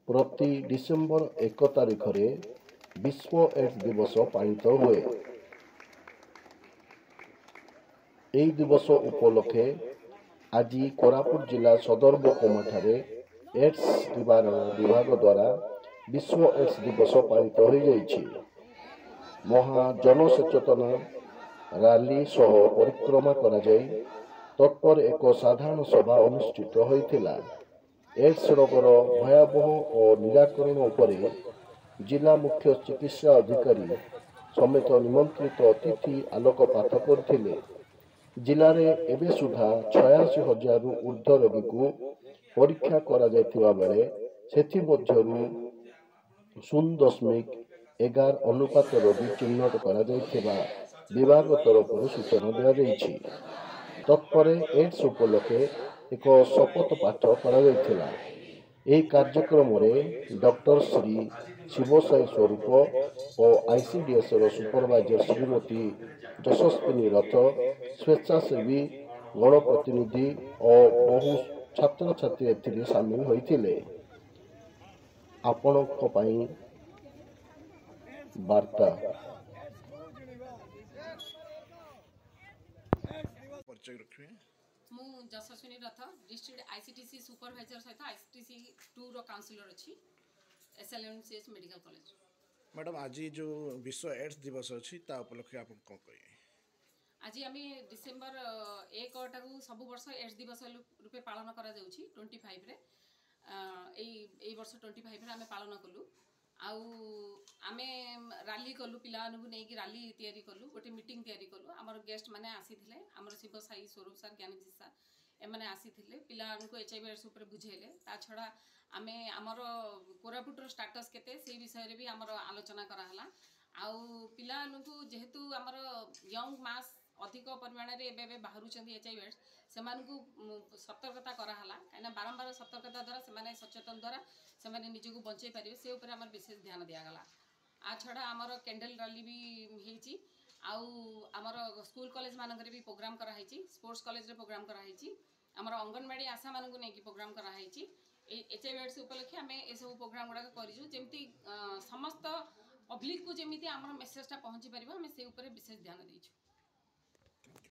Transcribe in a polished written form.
प्रति डिसेम्बर 1 तारिख विश्व एड्स दिवस पालित हुए। यही दिवस उपलक्षे आज कोरापुट जिला सदर बोकोमाठारे एड्स निवारण विभाग द्वारा विश्व एड्स दिवस पालित हो जाइछि। महा जनसचेतना रैली सह परिक्रमा करा जाई तत्पर एक साधारण सभा अनुष्ठित होइथिला। एड्स रोगर भयावह और निराकरण उपरे जिला मुख्य चिकित्सा अधिकारी समेत निमंत्रित अतिथि आलोकपात करथिले। जिले में एबे सुधा 86,000 रु ऊर्ध्व रोगी को परीक्षा करा जायतिबा बेले सेथि मध्यरु 0.11 अनुपात रोगी चिन्हट करा जायतिबा विभाग तरफ सूचना दिया जायछि। तत्परे एड्स उपलक्षे एक शपथ पाठ करा जायतिला। यह कार्यक्रम में डॉक्टर श्री शिवसाई स्वरूप और आईसीडीएस सुपरवाइजर श्रीमती यशस्विनी रथ, स्वेच्छासेवी गणप्रतिनिधि और बहु छात्र छात्री एथिरे सामिल होइथिले। आपणक पई वार्ता परिचय रखिए। मु यशस्विनी रथ डिस्ट्रिक्ट आईसीटीसी सुपरवाइजर सहित आईसीटीसी 2 रो काउंसिलर अछि एसएलएमसीएच मेडिकल कॉलेज। मैडम आज जो विश्व एड्स दिवस अच्छी ता उपलक्षे आप कौन कहे? आज आम डिसेम्बर 1 टारू सब वर्ष एड्स दिवस रूपे पालन करा जाउछि 25 रे एई वर्ष 25 रे आम पालन कलु। आमे रैली कलु, पिला नहीं रैली तैयारी कलु, गोटे मीटिंग तैयारी कलु। आमर गेस्ट माने आसीथिले, आमर शिव साई स्वरूप सर, ज्ञानजी सर एमाने आसीथिले। पिला एचआईवी एड्स ऊपर बुझेले। ता छड़ा आमे आमर कोरापुटर स्टेटस केते से विषय रे भी आमर आलोचना कराहला। आउ पिला जेहेतु आमर यंग मास अधिक परिमाण रे एबे बाहरुचंदी एचआईवी एड्स सेमानकु सतर्कता कराहला। काइना बारंबार सतर्कता द्वारा सेमाने सचेतन द्वारा सेमाने निजको बंचै पारिबे से ऊपर आमर विशेष ध्यान दिया गला। आ छड़ा आमर कैंडल रैली भी हेची। आउ आमर स्कूल कॉलेज मानकरे भी प्रोग्राम करा हेची, स्पोर्ट्स कॉलेज रे प्रोग्राम करा हेची, आमर अंगनवाड़ी आशा मानकु नै कि प्रोग्राम करा हेची। एचआईवी एड्स उपलक्षे आमे ए सब प्रोग्राम गुडा करिजु जेमती समस्त पब्लिक को जेमिति आमर मेसेजटा पहुंची परिबो, आमे से ऊपर विशेष ध्यान देइछु।